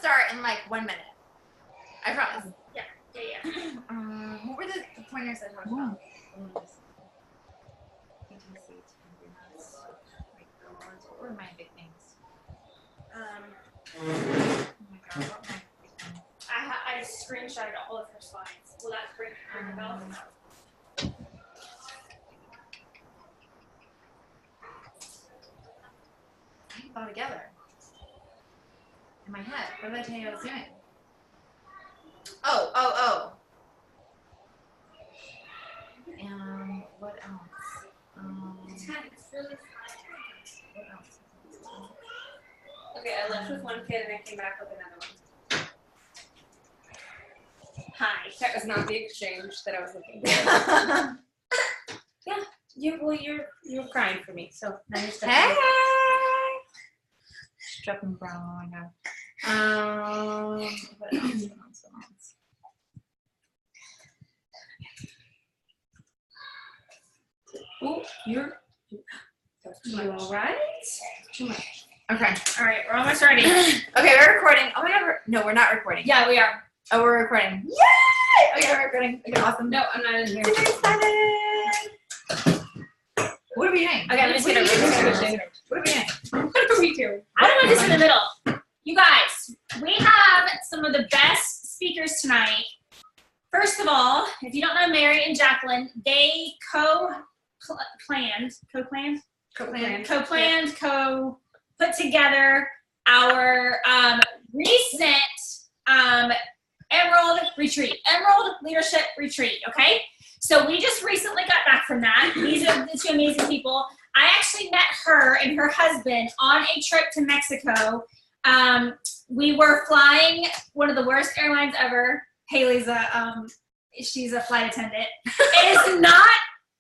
start in like 1 minute. I promise. Yeah. What were the pointers I talked about? What were my big things? Oh my God, what were my big things? I screenshotted all of her slides. Will that bring her bell? All together. In my head. What did I tell you I was doing? Oh. And what else? It's really What else? okay, I left with one kid and I came back with another one. Hi. That was not the exchange that I was looking for. Yeah, you're crying for me, so now you're stuck. Hey! Dropping brown, I know. What else? Oh, you're all right? Too much. Okay. All right, we're almost ready. Okay, we're recording. Oh my God, we're not recording. Yeah, we are. Oh, we're recording. Yay! Okay, we're recording. Okay, awesome. No, I'm not in here. Super excited. What are we doing? Okay, let me see the What are we doing? What are we doing? I don't know this in the middle. You guys, we have some of the best speakers tonight. First of all, if you don't know Mary and Jaclyn, they put together our recent Emerald Leadership Retreat, okay? So we just recently got back from that. These are the two amazing people. I actually met her and her husband on a trip to Mexico. We were flying one of the worst airlines ever. Haley's she's a flight attendant. It is not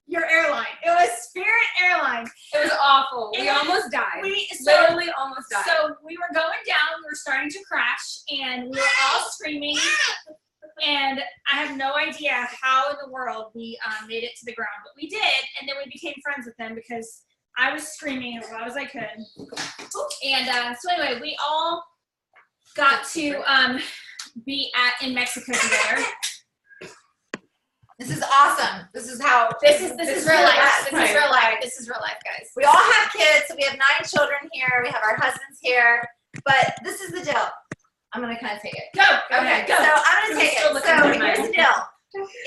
your airline. It was Spirit Airlines. It was awful. We almost died. Literally almost died. So we were going down. We were starting to crash, and we were all screaming. And I have no idea how in the world we made it to the ground, but we did. And then we became friends with them because I was screaming as loud as I could. And so anyway, we all got to be in Mexico together. This is awesome. This is how. This is real life. This is real life. This is real life, guys. We all have kids, so we have 9 children here. We have our husbands here, but this is the deal. I'm gonna kind of take it. Go. Okay. Go. So I'm gonna take it. So here's the deal.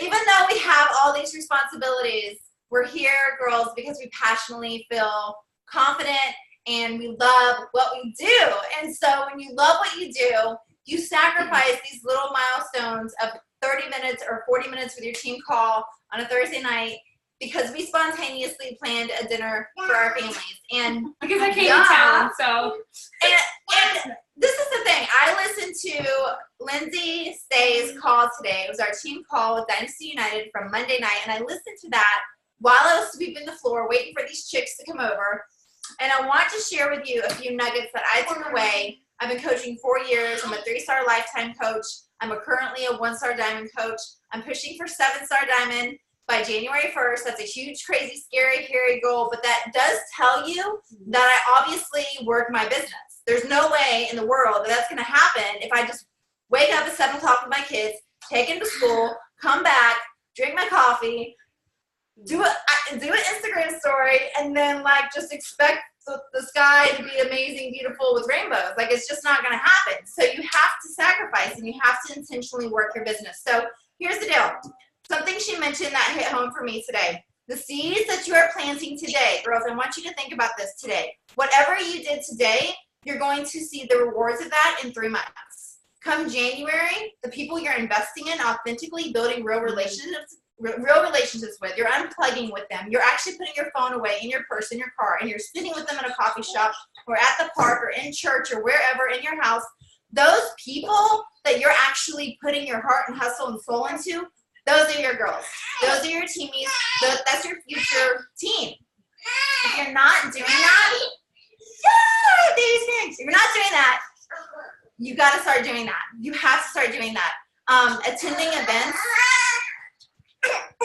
Even though we have all these responsibilities, we're here, girls, because we passionately feel confident and we love what we do. And so when you love what you do, you sacrifice these little milestones of 30 minutes or 40 minutes with your team call on a Thursday night because we spontaneously planned a dinner for our families. And Because I came to town, so. And this is the thing. I listened to Lindsay Stay's call today. It was our team call with Dynasty United from Monday night. And I listened to that while I was sweeping the floor, waiting for these chicks to come over. And I want to share with you a few nuggets that I took away. I've been coaching 4 years. I'm a 3-star lifetime coach. I'm currently a 1-star diamond coach. I'm pushing for 7-star diamond by January 1st. That's a huge, crazy, scary, hairy goal. But that does tell you that I obviously work my business. There's no way in the world that that's going to happen if I just wake up at 7 o'clock with my kids, take them to school, come back, drink my coffee, do an Instagram story, and then like just expect the sky to be amazing, beautiful with rainbows. Like it's just not going to happen. So you have to sacrifice and you have to intentionally work your business. So here's the deal. Something she mentioned that hit home for me today. The seeds that you are planting today, girls, I want you to think about this today. Whatever you did today, you're going to see the rewards of that in 3 months. Come January, the people you're investing in, authentically building real relationships with, you're unplugging with them, you're actually putting your phone away in your purse, in your car, and you're sitting with them in a coffee shop or at the park or in church or wherever in your house. Those people that you're actually putting your heart and hustle and soul into, those are your girls. Those are your teamies. That's your future team. If you're not doing that, if you're not doing that, you got to start doing that. You have to start doing that. Attending events.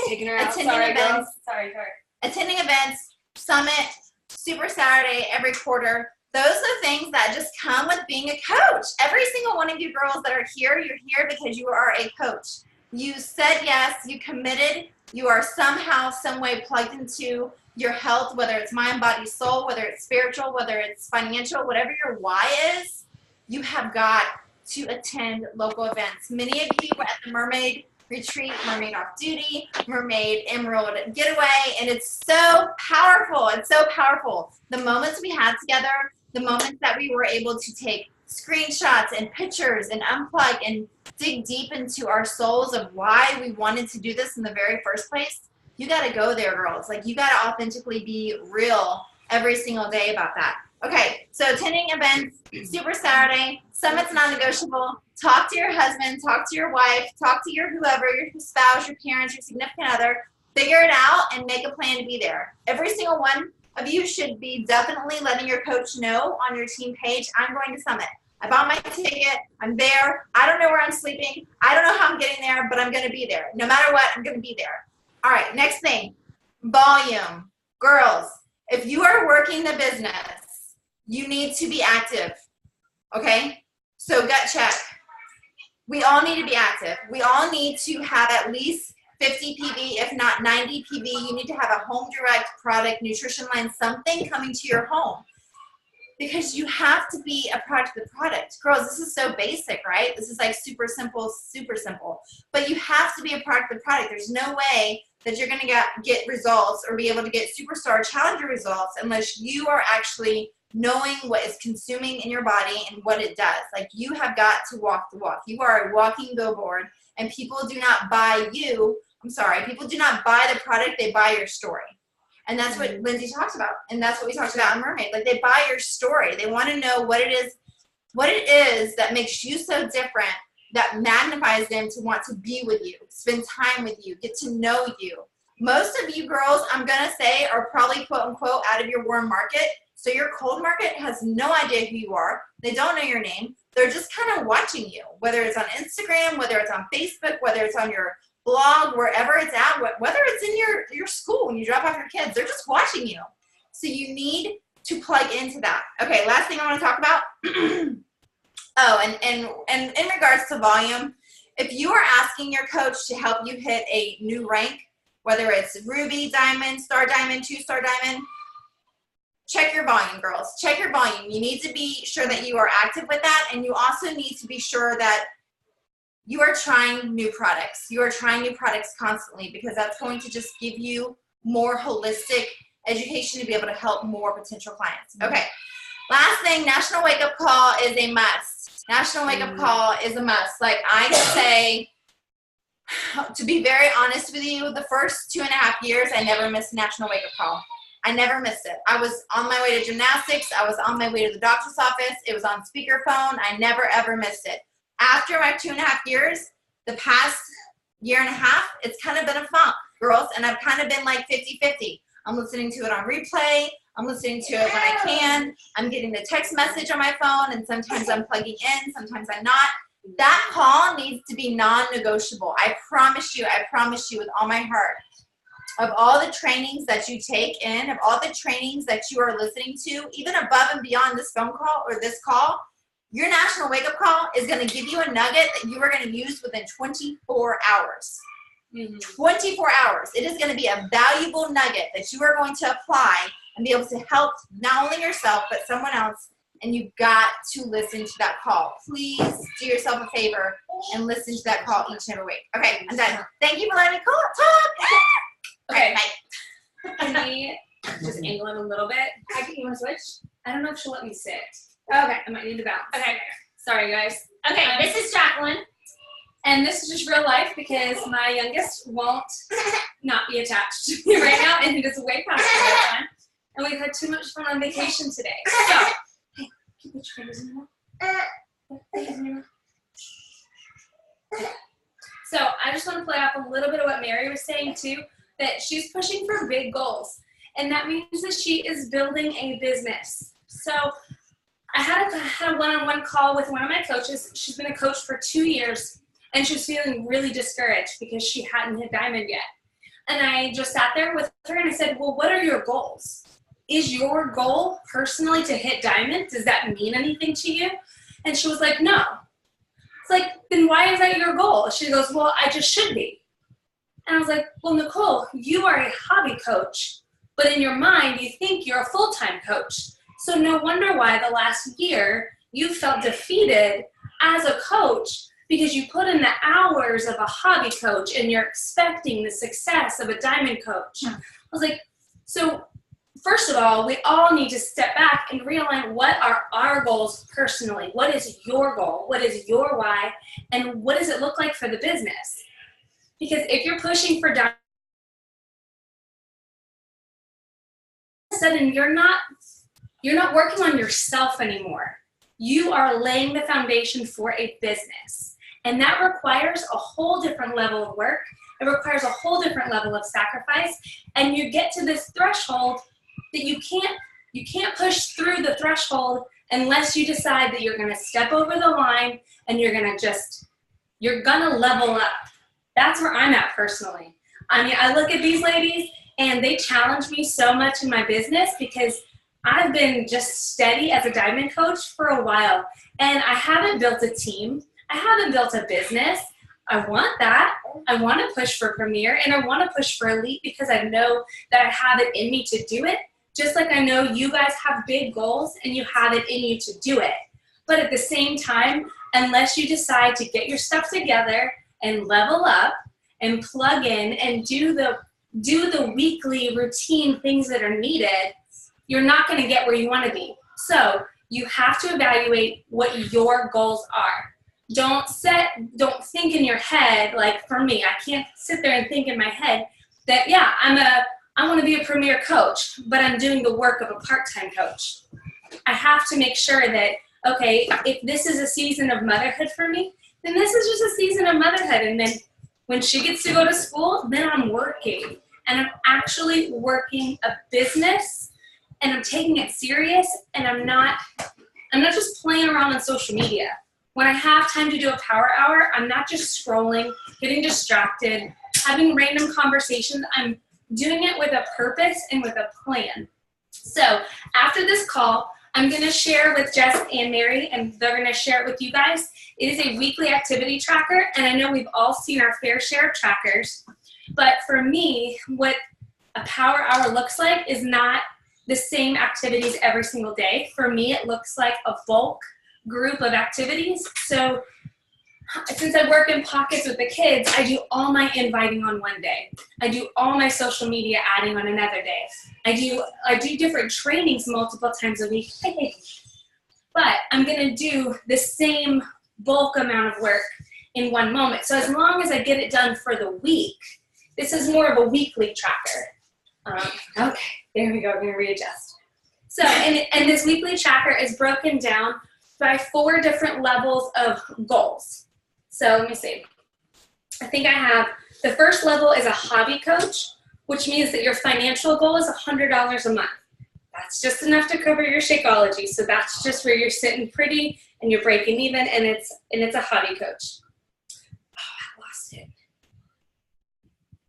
Taking her out. Sorry. Attending events, summit, Super Saturday every quarter. Those are things that just come with of being a coach. Every single one of you girls that are here, you're here because you are a coach. You said yes, you committed, you are somehow, some way plugged into your health, whether it's mind, body, soul, whether it's spiritual, whether it's financial, whatever your why is, you have got to attend local events. Many of you were at the Mermaid Retreat, Mermaid Off Duty, Mermaid Emerald Getaway, and it's so powerful. It's so powerful. The moments we had together, the moments that we were able to take screenshots and pictures and unplug and dig deep into our souls of why we wanted to do this in the very first place. You got to go there, girls. Like, you got to authentically be real every single day about that. Okay, so attending events, Super Saturday, Summit's non-negotiable. Talk to your husband, talk to your wife, talk to your whoever, your spouse, your parents, your significant other. Figure it out and make a plan to be there. Every single one of you should be definitely letting your coach know on your team page, I'm going to Summit. I bought my ticket. I'm there. I don't know where I'm sleeping. I don't know how I'm getting there, but I'm going to be there. No matter what, I'm going to be there. All right, next thing, volume. Girls, if you are working the business, you need to be active, okay? So gut check. We all need to be active. We all need to have at least 50 PV, if not 90 PV. You need to have a home direct product, nutrition line, something coming to your home. Because you have to be a product of the product. Girls, this is so basic, right? This is like super simple, super simple. But you have to be a product of the product. There's no way that you're gonna get results or be able to get superstar challenger results unless you are actually knowing what is consuming in your body and what it does. Like, you have got to walk the walk. You are a walking billboard, and people do not buy you. I'm sorry, people do not buy the product, they buy your story. And that's what Lindsay talks about. And that's what we talked about in Mermaid. Like, they buy your story. They want to know what it is that makes you so different, that magnifies them to want to be with you, spend time with you, get to know you. Most of you girls, I'm going to say, are probably quote unquote out of your warm market. So your cold market has no idea who you are. They don't know your name. They're just kind of watching you, whether it's on Instagram, whether it's on Facebook, whether it's on your blog, wherever it's at, whether it's in your school when you drop off your kids, they're just watching you. So you need to plug into that. Okay, last thing I want to talk about. Oh, and in regards to volume, if you are asking your coach to help you hit a new rank, whether it's Ruby, Diamond, Star Diamond, 2-star Diamond, check your volume, girls. Check your volume. You need to be sure that you are active with that, and you also need to be sure that you are trying new products. You are trying new products constantly, because that's going to just give you more holistic education to be able to help more potential clients. Okay, last thing, National Wake Up Call is a must. National Wake Up Call is a must. Like, I can say, to be very honest with you, the first 2.5 years, I never missed a National Wake Up Call. I never missed it. I was on my way to gymnastics. I was on my way to the doctor's office. It was on speakerphone. I never, ever missed it. After my 2.5 years, the past 1.5 years, it's kind of been a funk, girls, and I've kind of been like 50-50. I'm listening to it on replay. I'm listening to it when I can. I'm getting the text message on my phone, and sometimes I'm plugging in, sometimes I'm not. That call needs to be non-negotiable. I promise you with all my heart. Of all the trainings that you take in, of all the trainings that you are listening to, even above and beyond this phone call or this call, your National Wake Up Call is going to give you a nugget that you are going to use within 24 hours. 24 hours. It is going to be a valuable nugget that you are going to apply and be able to help not only yourself, but someone else. And you've got to listen to that call. Please do yourself a favor and listen to that call each and every week. Okay, I'm done. Thank you for letting me talk. Okay, bye. Can we just angle it a little bit? You want to switch? I don't know if she'll let me sit. Okay, I might need to bounce. Okay, sorry guys. Okay, this is Jaclyn. And this is just real life, because my youngest won't not be attached to me right now, and he does way past me all the time. And we've had too much fun on vacation today. So, hey, keep your fingers in your mouth. So I just want to play off a little bit of what Mary was saying too, that she's pushing for big goals. And that means that she is building a business. So I had a one-on-one call with one of my coaches. She's been a coach for 2 years, and she was feeling really discouraged because she hadn't hit Diamond yet. And I just sat there with her and I said, well, what are your goals? Is your goal personally to hit Diamond? Does that mean anything to you? And she was like, no. It's like, then why is that your goal? She goes, well, I just should be. And I was like, well, Nicole, you are a hobby coach, but in your mind, you think you're a full-time coach. So no wonder why the last year you felt defeated as a coach because you put in the hours of a hobby coach and you're expecting the success of a diamond coach. I was like, so first of all, we all need to step back and realign what are our goals personally. What is your goal? What is your why? And what does it look like for the business? Because if you're pushing for diamond, all of a sudden you're not working on yourself anymore. You are laying the foundation for a business. And that requires a whole different level of work. It requires a whole different level of sacrifice. And you get to this threshold that you can't push through the threshold unless you decide that you're gonna step over the line and you're gonna level up. That's where I'm at personally. I mean, I look at these ladies and they challenge me so much in my business because I've been just steady as a diamond coach for a while and I haven't built a team. I haven't built a business. I want that. I want to push for Premier and I want to push for Elite because I know that I have it in me to do it. Just like I know you guys have big goals and you have it in you to do it. But at the same time, unless you decide to get your stuff together and level up and plug in and do the weekly routine things that are needed, you're not going to get where you want to be. So you have to evaluate what your goals are. Don't think in your head, like for me, I can't sit there and think in my head that, yeah, I want to be a Premier coach, but I'm doing the work of a part-time coach. I have to make sure that, okay, if this is a season of motherhood for me, then this is just a season of motherhood. And then when she gets to go to school, then I'm working. And I'm actually working a business and I'm taking it serious and I'm not just playing around on social media. When I have time to do a power hour, I'm not just scrolling, getting distracted, having random conversations. I'm doing it with a purpose and with a plan. So after this call, I'm going to share with Jess and Mary, and they're going to share it with you guys. It is a weekly activity tracker, and I know we've all seen our fair share of trackers. But for me, what a power hour looks like is not the same activities every single day. For me, it looks like a bulk group of activities. So since I work in pockets with the kids, I do all my inviting on one day. I do all my social media adding on another day. I do different trainings multiple times a week. But I'm going to do the same bulk amount of work in one moment. So as long as I get it done for the week, this is more of a weekly tracker. Okay, there we go. I'm going to readjust. So, and this weekly tracker is broken down by 4 different levels of goals. So let me see. I think I have, the first level is a hobby coach, which means that your financial goal is $100 a month. That's just enough to cover your Shakeology. So that's just where you're sitting pretty and you're breaking even, and it's a hobby coach. Oh, I lost it.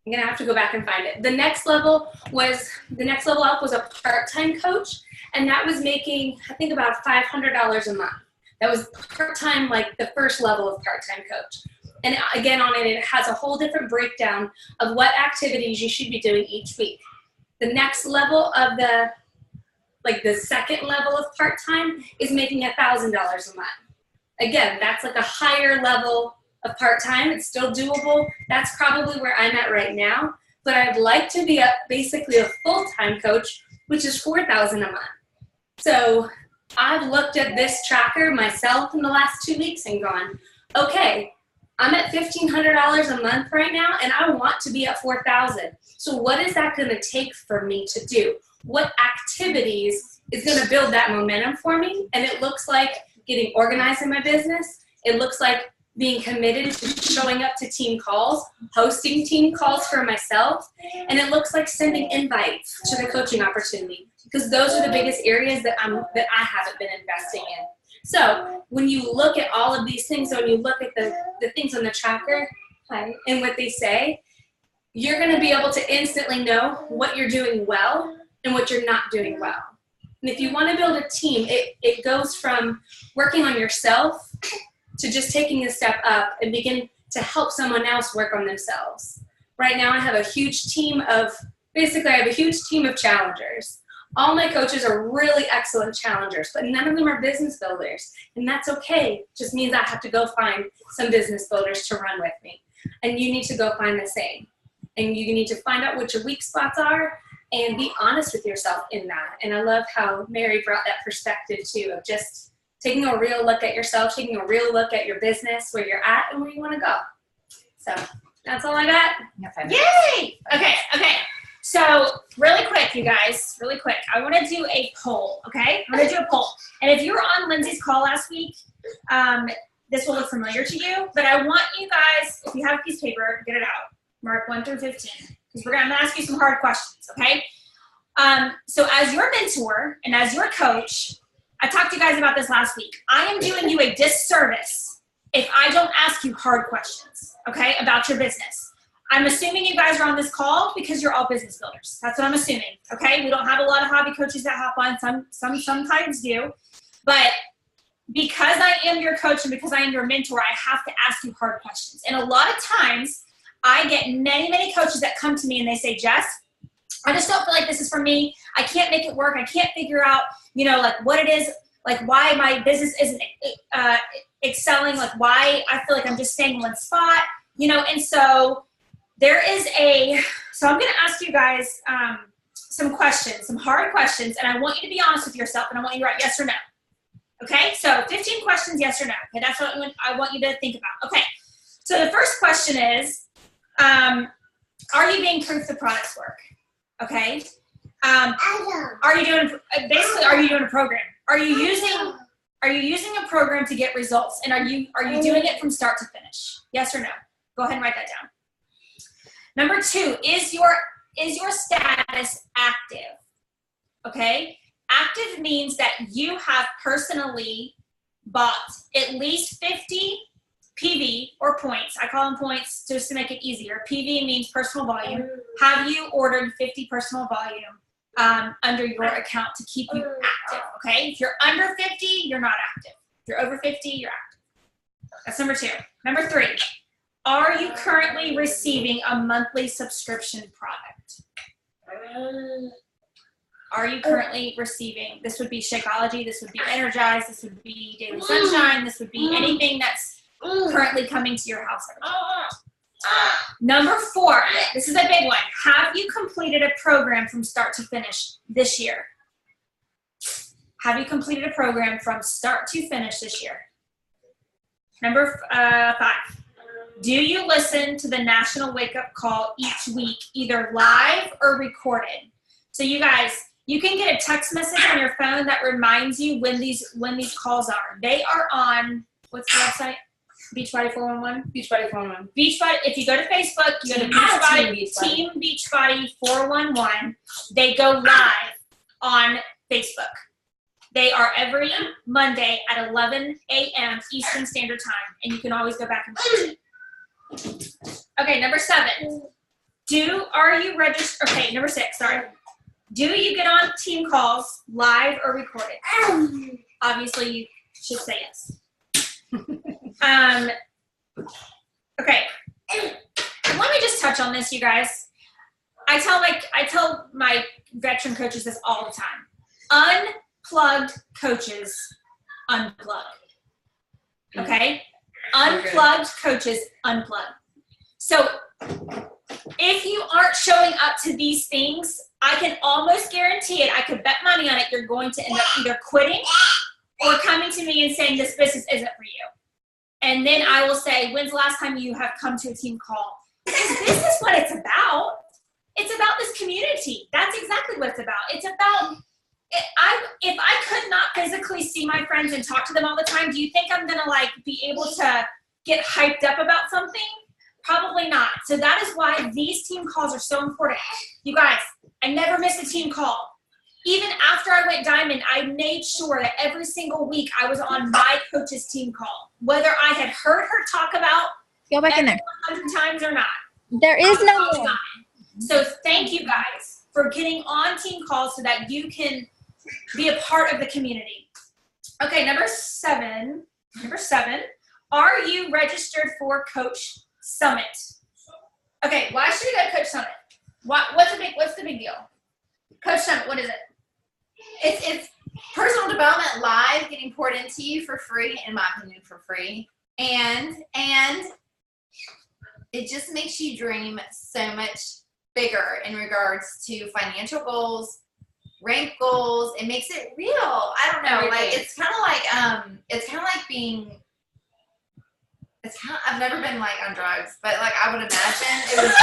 I'm gonna have to go back and find it. The next level up was a part-time coach, and that was making, I think, about $500 a month. That was part-time, like the first level of part-time coach. And again, on it, it has a whole different breakdown of what activities you should be doing each week. The next level of the second level of part-time is making $1,000 a month. Again, that's like a higher level of part-time. It's still doable. That's probably where I'm at right now. But I'd like to be basically a full-time coach, which is $4,000 a month. So I've looked at this tracker myself in the last 2 weeks and gone, okay, I'm at $1,500 a month right now, and I want to be at $4,000. So what is that going to take for me to do? What activities is going to build that momentum for me? And it looks like getting organized in my business. It looks like being committed to showing up to team calls, hosting team calls for myself, and it looks like sending invites to the coaching opportunity, because those are the biggest areas that I haven't been investing in. So when you look at all of these things, when you look at the things on the tracker and what they say, you're going to be able to instantly know what you're doing well and what you're not doing well. And if you want to build a team, it goes from working on yourself to just taking a step up and begin to help someone else work on themselves. Right now I have a huge team of, basically I have a huge team of challengers. All my coaches are really excellent challengers, but none of them are business builders. And that's okay. It just means I have to go find some business builders to run with me. And you need to go find the same. And you need to find out what your weak spots are and be honest with yourself in that. And I love how Mary brought that perspective too, of just taking a real look at yourself, taking a real look at your business, where you're at and where you want to go. So that's all I got. Yay! Okay. So really quick, you guys, really quick. I want to do a poll, okay? I'm going to do a poll. And if you were on Lindsay's call last week, this will look familiar to you. But I want you guys, if you have a piece of paper, get it out. Mark 1 through 15. Because I'm going to ask you some hard questions, okay? So as your mentor and as your coach, I talked to you guys about this last week. I am doing you a disservice if I don't ask you hard questions, okay, about your business. I'm assuming you guys are on this call because you're all business builders. That's what I'm assuming, okay? We don't have a lot of hobby coaches that hop on. Sometimes do. But because I am your coach and because I am your mentor, I have to ask you hard questions. And a lot of times, I get many, many coaches that come to me and they say, Jess, I just don't feel like this is for me. I can't make it work. I can't figure out, like what it is, like why my business isn't excelling, like why I feel like I'm just staying in one spot, and so so I'm going to ask you guys some questions, some hard questions, and I want you to be honest with yourself, and I want you to write yes or no. Okay, so 15 questions, yes or no. Okay, that's what I want you to think about. Okay, so the first question is, are you being proof the products work? Okay, are you doing a program? Are you using a program to get results, and are you doing it from start to finish? Yes or no? Go ahead and write that down. Number 2, is your status active? Okay, active means that you have personally bought at least 50 PV or points. I call them points just to make it easier. PV means personal volume. Have you ordered 50 personal volume under your account to keep you active? Okay, if you're under 50, you're not active. If you're over 50, you're active. That's number 2. Number 3. Are you currently receiving a monthly subscription product? Are you currently receiving, this would be Shakeology, this would be Energize, this would be Daily Sunshine, this would be anything that's currently coming to your house. Number 4, this is a big one. Have you completed a program from start to finish this year? Have you completed a program from start to finish this year? Number 5. Do you listen to the National Wake Up Call each week, either live or recorded? So you guys, you can get a text message on your phone that reminds you when these calls are. They are on, what's the website? Beachbody 411? Beachbody 411. Beachbody, if you go to Facebook, you go to Beachbody, Team Beachbody 411. They go live on Facebook. They are every Monday at 11 a.m. Eastern Standard Time, and you can always go back and watch it. Okay, number 7. Are you registered? Okay, number 6, sorry. Do you get on team calls live or recorded? Obviously, you should say yes. Okay. Let me just touch on this, you guys. I tell my veteran coaches this all the time. Unplugged coaches unplug. Okay? Unplugged coaches unplug. So if you aren't showing up to these things, I can almost guarantee it, I could bet money on it, you're going to end up either quitting or coming to me and saying this business isn't for you. And then I will say, when's the last time you have come to a team call? Because this is what it's about. It's about this community. That's exactly what it's about. It's about, if I could not physically see my friends and talk to them all the time, do you think I'm going to be able to get hyped up about something? Probably not. So that is why these team calls are so important. You guys, I never miss a team call. Even after I went diamond, I made sure that every single week I was on my coach's team call, whether I had heard her talk about go back in there 100 times or not. There is no more. So thank you guys for getting on team calls so that you can be a part of the community. Okay, number seven, are you registered for Coach Summit? Okay, why should we go to Coach Summit? What's the big deal? Coach Summit, what is it? It's personal development live getting poured into you for free, in my opinion, for free. And it just makes you dream so much bigger in regards to financial goals, rank goals. It makes it real. I don't know. Like it's kind of like I've never been like on drugs, but like I would imagine it was.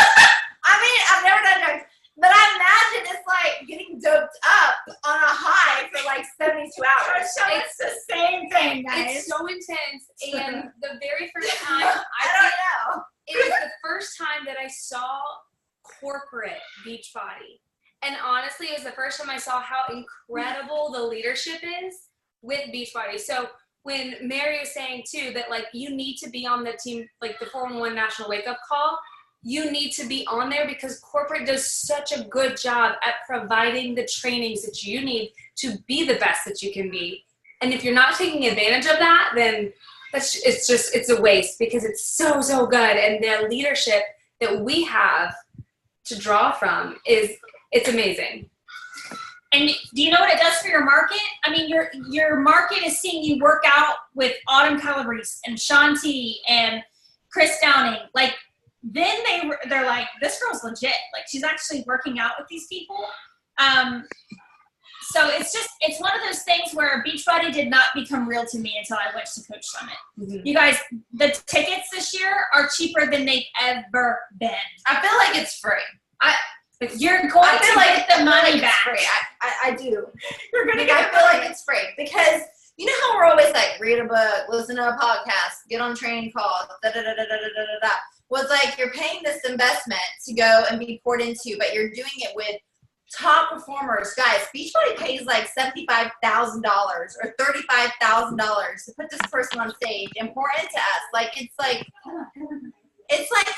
I mean, I've never done drugs, but I imagine it's like getting doped up on a high for like 72 hours. It's the same thing, guys. It's so intense. And the very first time I don't know. It was the first time that I saw corporate Beachbody. And honestly, it was the first time I saw how incredible the leadership is with Beachbody. So when Mary was saying too that like you need to be on the team, like the 411 National Wake Up Call, you need to be on there because corporate does such a good job at providing the trainings that you need to be the best that you can be. And if you're not taking advantage of that, then it's a waste because it's so good. And the leadership that we have to draw from it's amazing. And do you know what it does for your market? I mean, your market is seeing you work out with Autumn Calabrese and Shanti and Chris Downing. Like, then they're like, this girl's legit. Like, she's actually working out with these people. So it's one of those things where Beachbody did not become real to me until I went to Coach Summit. Mm-hmm. You guys, the tickets this year are cheaper than they've ever been. I feel like it's free. You're going to get the money back. Free. I do. You're going to get. I feel like it's free because you know how we're always like read a book, listen to a podcast, get on training calls, da. Well, it's like you're paying this investment to go and be poured into, but you're doing it with top performers. Guys, Beachbody pays like $75,000 or $35,000 to put this person on stage and pour into us. Like it's like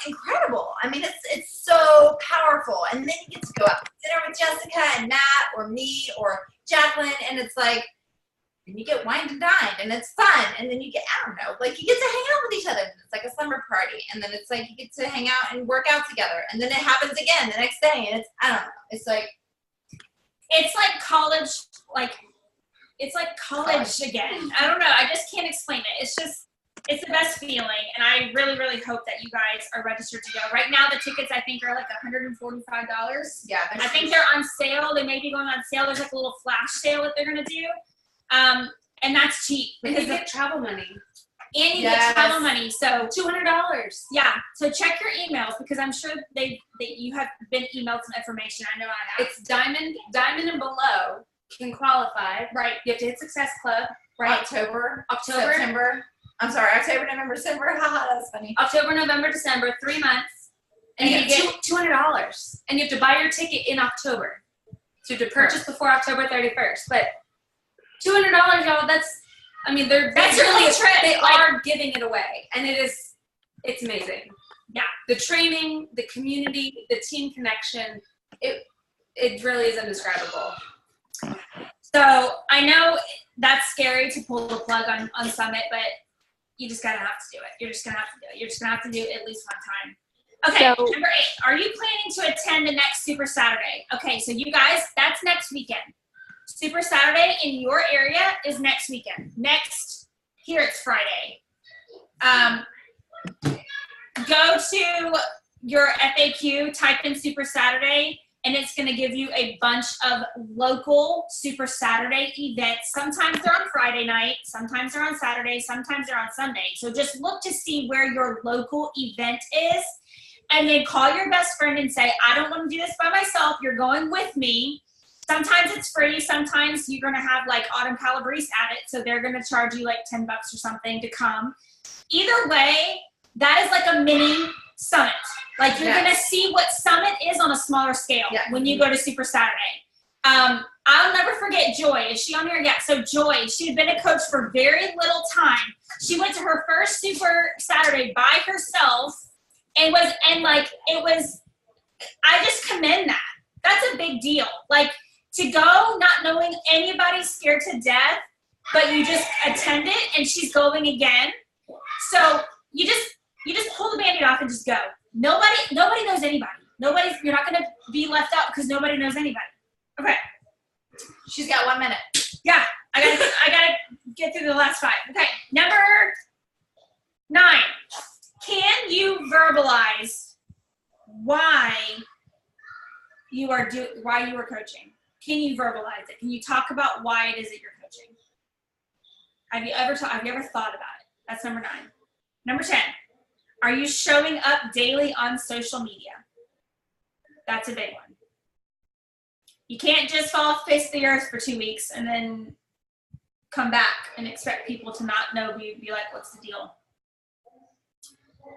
incredible. I mean, it's so powerful. And then you get to go out to dinner with Jessica and Matt or me or Jaclyn, and it's like, and you get wined and dined, and it's fun. And then you get, I don't know, like you get to hang out with each other. It's like a slumber party. And then it's like you get to hang out and work out together. And then it happens again the next day. And I don't know. It's like college, it's like college again. I don't know. I just can't explain it. It's the best feeling. And I really, really hope that you guys are registered to go. Right now, the tickets, I think, are like $145. Yeah. I think they're on sale. They may be going on sale. There's like a little flash sale that they're going to do. And that's cheap. Because you get travel money. And you get travel money. So $200. Yeah. So check your emails because I'm sure that you have been emailed some information. I know I have. It's diamond and below can qualify. Right. You have to hit Success Club. Right. October, September. I'm sorry, October, November, December. Haha, that's funny. October, November, December, 3 months. And you get $200. And you have to buy your ticket in October. So you have to purchase before October 31st. But $200, y'all, that's really a trip. They are giving it away. And it's amazing. Yeah. The training, the community, the team connection, it really is indescribable. So I know that's scary to pull the plug on Summit, but you just gotta have to do it. You're just gonna have to do it. You're just gonna have to do it at least one time. Okay, so, number 8. Are you planning to attend the next Super Saturday? Okay, so you guys, that's next weekend. Super Saturday in your area is next weekend. Here it's Friday. Go to your FAQ, type in Super Saturday, and it's going to give you a bunch of local Super Saturday events. Sometimes they're on Friday night, sometimes they're on Saturday, sometimes they're on Sunday. So just look to see where your local event is, and then call your best friend and say, I don't want to do this by myself. You're going with me. Sometimes it's free. Sometimes you're going to have like Autumn Calabrese at it, so they're going to charge you like $10 or something to come. Either way, that is like a mini summit. Like you're going to see what Summit is on a smaller scale when you go to Super Saturday. I'll never forget Joy. Is she on here? Yeah. So Joy, she had been a coach for very little time. She went to her first Super Saturday by herself and I just commend that. That's a big deal. Like to go not knowing anybody, scared to death, but you just attend it and she's going again. So you just pull the Band-Aid off and just go. Nobody knows anybody. You're not gonna be left out because nobody knows anybody. Okay. She's got 1 minute. Yeah, I gotta get through the last 5. Okay, number 9. Can you verbalize why you are coaching? Can you verbalize it? Can you talk about why it is that you're coaching? Have you ever thought about it? That's number 9. Number 10. Are you showing up daily on social media? That's a big one. You can't just fall off the face of the earth for 2 weeks and then come back and expect people to not know you, be like, what's the deal?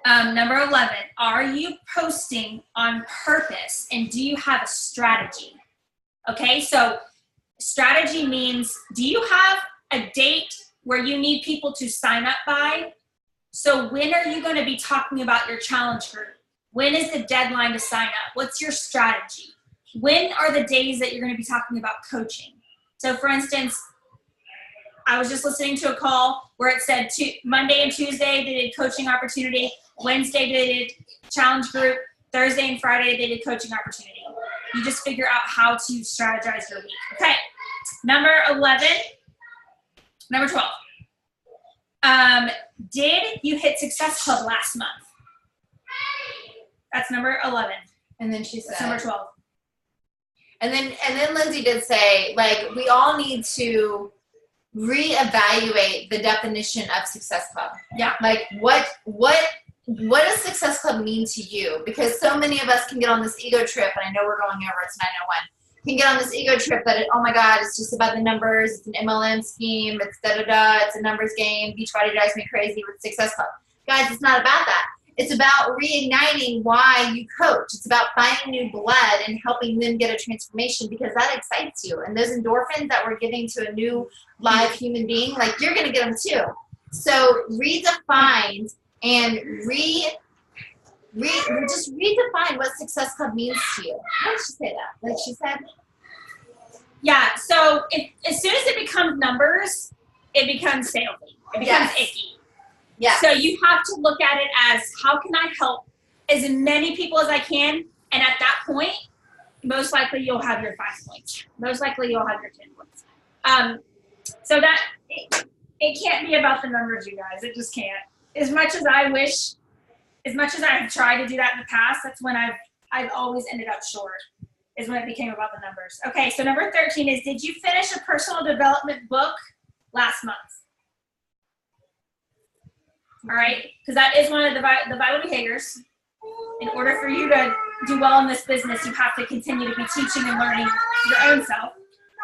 Number 11, are you posting on purpose and do you have a strategy? Okay, so strategy means, do you have a date where you need people to sign up by? So when are you going to be talking about your challenge group? When is the deadline to sign up? What's your strategy? When are the days that you're going to be talking about coaching? So for instance, I was just listening to a call where it said Monday and Tuesday they did coaching opportunity, Wednesday they did challenge group, Thursday and Friday they did coaching opportunity. You just figure out how to strategize your week. Okay, number 12. Did you hit Success Club last month? That's number 11. And then she said. That's number 12. And then Lindsay did say, like, we all need to reevaluate the definition of Success Club. Yeah. Like, what does Success Club mean to you? Because so many of us can get on this ego trip, and I know we're going over, it's 9:01. Can get on this ego trip that, oh my God, it's just about the numbers, it's an MLM scheme, it's da-da-da, it's a numbers game, Beachbody drives me crazy with Success Club. Guys, it's not about that. It's about reigniting why you coach. It's about finding new blood and helping them get a transformation because that excites you. And those endorphins that we're giving to a new live human being, like, you're going to get them too. So redefine and just redefine what Success Club means to you. How did she say that? Like she said? Yeah, so as soon as it becomes numbers, it becomes salesy. It becomes icky. Yeah. So you have to look at it as, how can I help as many people as I can? And at that point, most likely you'll have your 5 points. Most likely you'll have your 10 points. So that it can't be about the numbers, you guys. It just can't. As much as I've tried to do that in the past, that's when I've always ended up short, is when it became about the numbers. Okay, so number 13 is, did you finish a personal development book last month? All right, because that is one of the vital behaviors. In order for you to do well in this business, you have to continue to be teaching and learning your own self.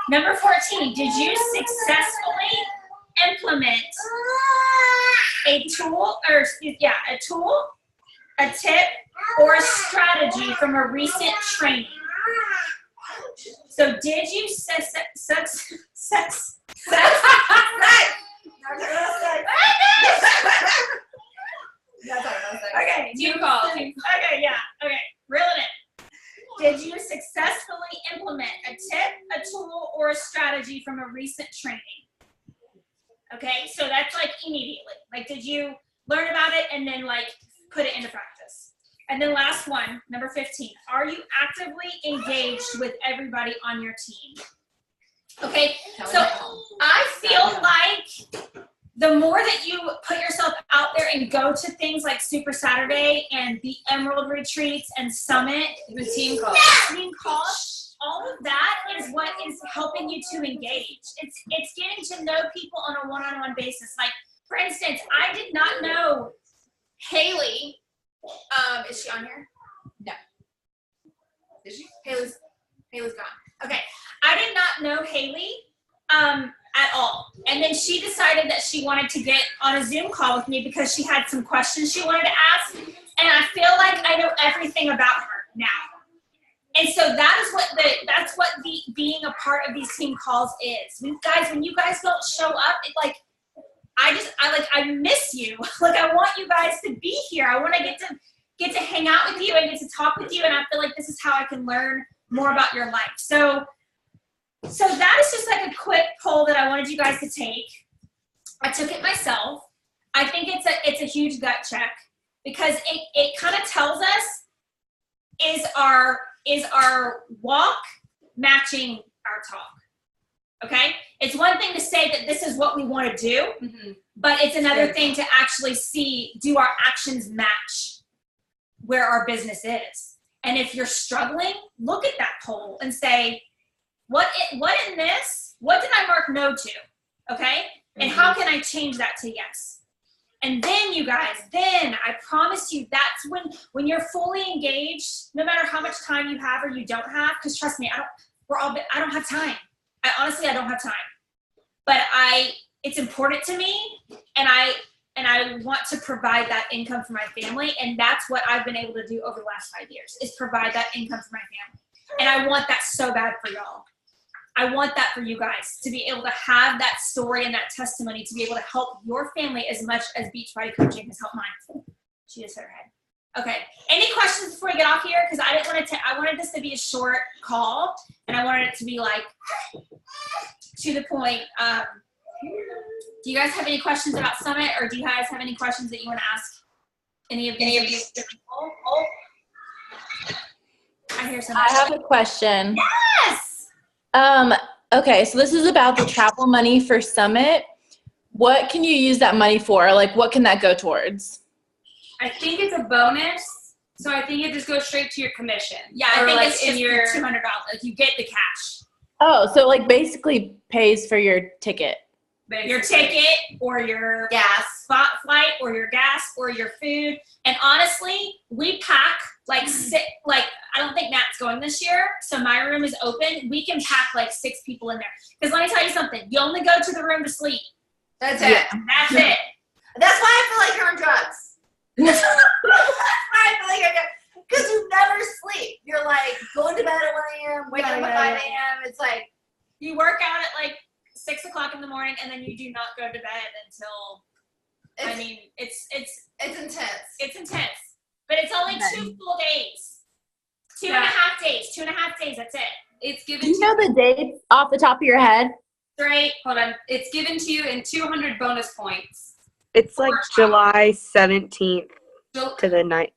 Number 14, did you successfully implement a tool, a tip, or a strategy from a recent training? So did you Okay. You call. Okay, yeah. Okay. Reel it in. Did you successfully implement a tip, a tool, or a strategy from a recent training? Okay, so that's like immediately. Like, did you learn about it and then like put it into practice? And then last one, number 15. Are you actively engaged with everybody on your team? Okay, so I feel like the more that you put yourself out there and go to things like Super Saturday and the Emerald Retreats and Summit, the team calls, all of that is what is helping you to engage. It's getting to know people on a one-on-one basis. Like, for instance, I did not know Haley. Is she on here? No. Is she? Haley's gone. Okay. I did not know Haley at all. And then she decided that she wanted to get on a Zoom call with me because she had some questions she wanted to ask. And I feel like I know everything about her now. And so that's what being a part of these team calls is. When you guys don't show up, it like, I miss you. Like, I want you guys to be here. I want to get to hang out with you and get to talk with you. And I feel like this is how I can learn more about your life. So So that is just like a quick poll that I wanted you guys to take. I took it myself. I think it's a huge gut check because it kind of tells us is our walk matching our talk. Okay? It's one thing to say that this is what we want to do, but it's another thing to actually see, do our actions match where our business is? And if you're struggling, look at that poll and say, what in this, what did I mark no to? Okay? And how can I change that to yes? And then you guys, I promise you that's when you're fully engaged, no matter how much time you have or you don't have, because trust me, I don't have time. I don't have time. But it's important to me, and I want to provide that income for my family, and that's what I've been able to do over the last 5 years, is provide that income for my family. And I want that so bad for y'all. I want that for you guys, to be able to have that story and that testimony, to be able to help your family as much as Beachbody Coaching has helped mine. She just hit her head. Okay. Any questions before we get off here? Because I didn't want to. I wanted this to be a short call, and I wanted it to be like to the point. Do you guys have any questions about Summit, or do you guys have any questions that you want to ask any of these people? I hear something. I have a question. Yes. Okay, so this is about the travel money for Summit. What can you use that money for? Like, what can that go towards? I think it's a bonus, so I think it just goes straight to your commission. Yeah, I think it's just your $200. Like, you get the cash. Oh, so like basically pays for your ticket. Basically. Your ticket or your Gas. flight or your gas or your food. And honestly, we pack like I don't think Nat's going this year, so my room is open. We can pack like 6 people in there. Because let me tell you something, you only go to the room to sleep. That's it. That's it. That's why I feel like you're on drugs. That's why I feel like you're on drugs. Because you never sleep. You're like going to bed at 1 a.m., waking up at 5 a.m. It's like you work out at like 6 o'clock in the morning, and then you do not go to bed until. It's intense. It's intense, but it's only 2 full days. 2.5 days. 2.5 days. That's it. It's given. Do you know the dates off the top of your head? Straight. Hold on. It's given to you in 200 bonus points. It's like July 17th to the 9th.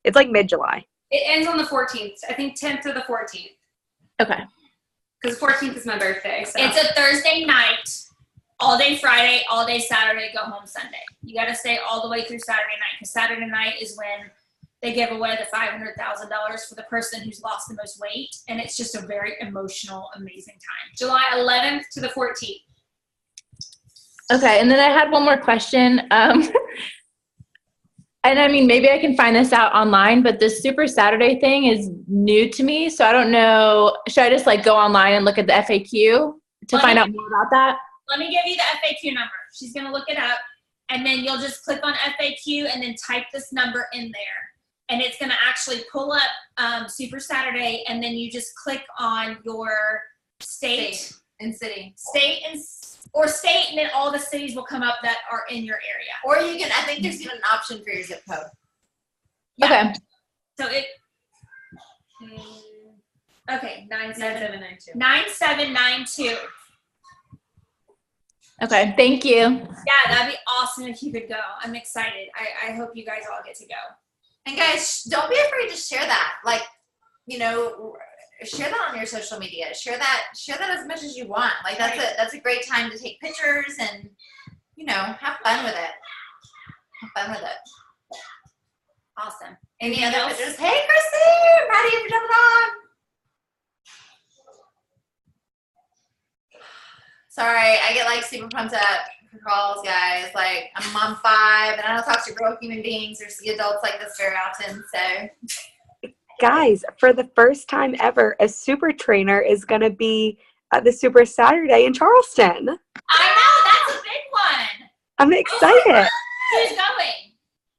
It's like mid-July. It ends on the 14th. I think 10th or the 14th. Okay. Because the 14th is my birthday. So. It's a Thursday night, all day Friday, all day Saturday, go home Sunday. You got to stay all the way through Saturday night, because Saturday night is when they give away the $500,000 for the person who's lost the most weight, and it's just a very emotional, amazing time. July 11th to the 14th. Okay, and then I had one more question. And I mean, maybe I can find this out online, but this Super Saturday thing is new to me, so I don't know. Should I just like go online and look at the FAQ to find out more about that? Let me give you the FAQ number. She's going to look it up, and then you'll just click on FAQ and then type this number in there. And it's going to actually pull up Super Saturday, and then you just click on your state and city. State, and then all the cities will come up that are in your area. Or you can, I think there's even an option for your zip code. Yeah. Okay. So okay, 9792. 9792. Okay, thank you. Yeah, that'd be awesome if you could go. I'm excited. I hope you guys all get to go. And guys, don't be afraid to share that. Like, share that on your social media. Share that as much as you want. Like that's a great time to take pictures and have fun with it. Awesome. Any other pictures? Hey, Christine, ready for jumping on? Sorry, I get like super pumped up for calls, guys. Like I'm mom 5, and I don't talk to real human beings or see adults like this very often. So, Guys, for the first time ever, a super trainer is going to be at the Super Saturday in Charleston. I know, that's a big one. I'm excited. Who's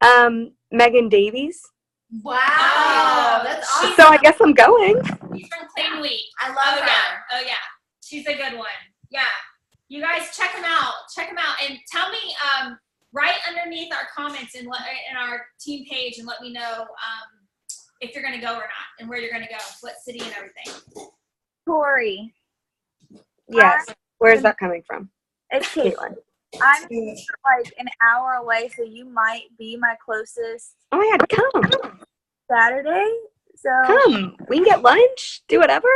going? Megan Davies. wow, that's awesome. So I guess I'm going. She's from Clean Week. I love her. Oh yeah, she's a good one. Yeah, you guys check them out. And tell me right underneath our comments in our team page, and let me know if you're gonna go or not, and where you're gonna go, what city and everything. Tori. Yes. Where's that coming from? It's Caitlin. Caitlin. I'm like an hour away, so you might be my closest Oh my God, come. Saturday. So Come. We can get lunch, do whatever.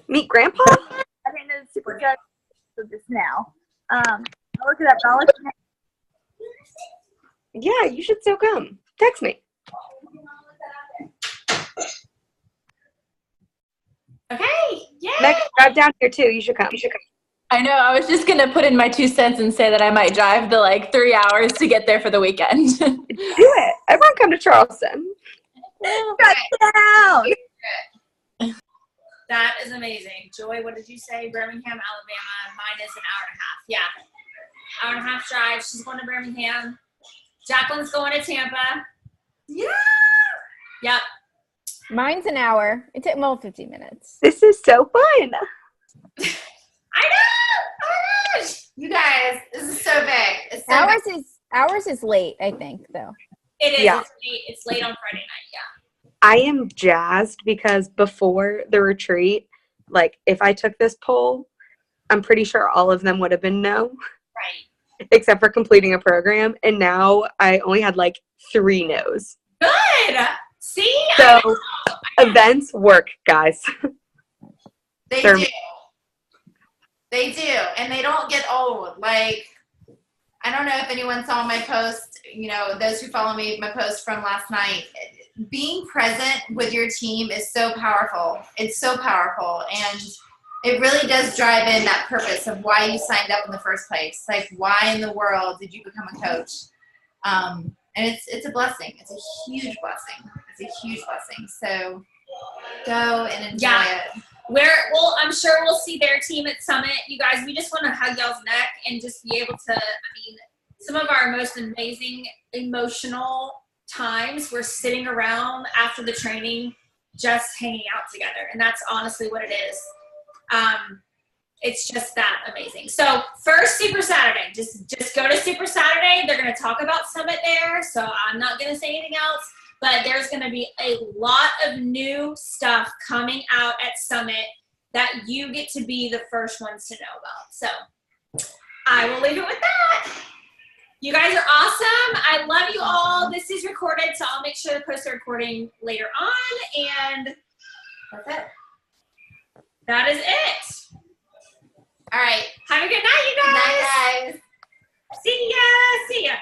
Meet Grandpa. I didn't know the super chat so just now. I'll look it up. I'll let you know. Yeah, you should still come. Text me. Okay. Yay. Next, drive down here too. You should come. I know. I was just gonna put in my 2 cents and say that I might drive the like 3 hours to get there for the weekend. Do it. Everyone come to Charleston. Shut down. That is amazing. Joy, what did you say? Birmingham, Alabama. Mine is an hour and a half. Yeah. Hour and a half drive. She's going to Birmingham. Jaclyn's going to Tampa. Yeah. Yep. Mine's an hour. It took 15 minutes. This is so fun. I know. Oh my gosh. You guys, this is so big. It's so big. Ours is late, I think, though. It is. Yeah. It's late on Friday night. Yeah. I am jazzed because before the retreat, like if I took this poll, I'm pretty sure all of them would have been no. Right. Except for completing a program. And now I only had like 3 no's. Good. See? So events work, guys. They They're- do. They do. And they don't get old. Like, I don't know if anyone saw my post, you know, those who follow me, my post from last night. Being present with your team is so powerful. It's so powerful. And it really does drive in that purpose of why you signed up in the first place. Like, why in the world did you become a coach? And it's a blessing. It's a huge blessing. It's a huge blessing. So go and enjoy it. Well, I'm sure we'll see their team at Summit. You guys, we just want to hug y'all's neck and just be able to, some of our most amazing emotional times we're sitting around after the training just hanging out together. And that's honestly what it is. It's just that amazing. So first Super Saturday, just go to Super Saturday. They're going to talk about Summit there. So I'm not going to say anything else, but there's going to be a lot of new stuff coming out at Summit that you get to be the first ones to know about. So I will leave it with that. You guys are awesome. I love you all. This is recorded, so I'll make sure to post the recording later on. And That's it. that is it. All right. Have a good night, you guys. Good night, guys. See ya. See ya.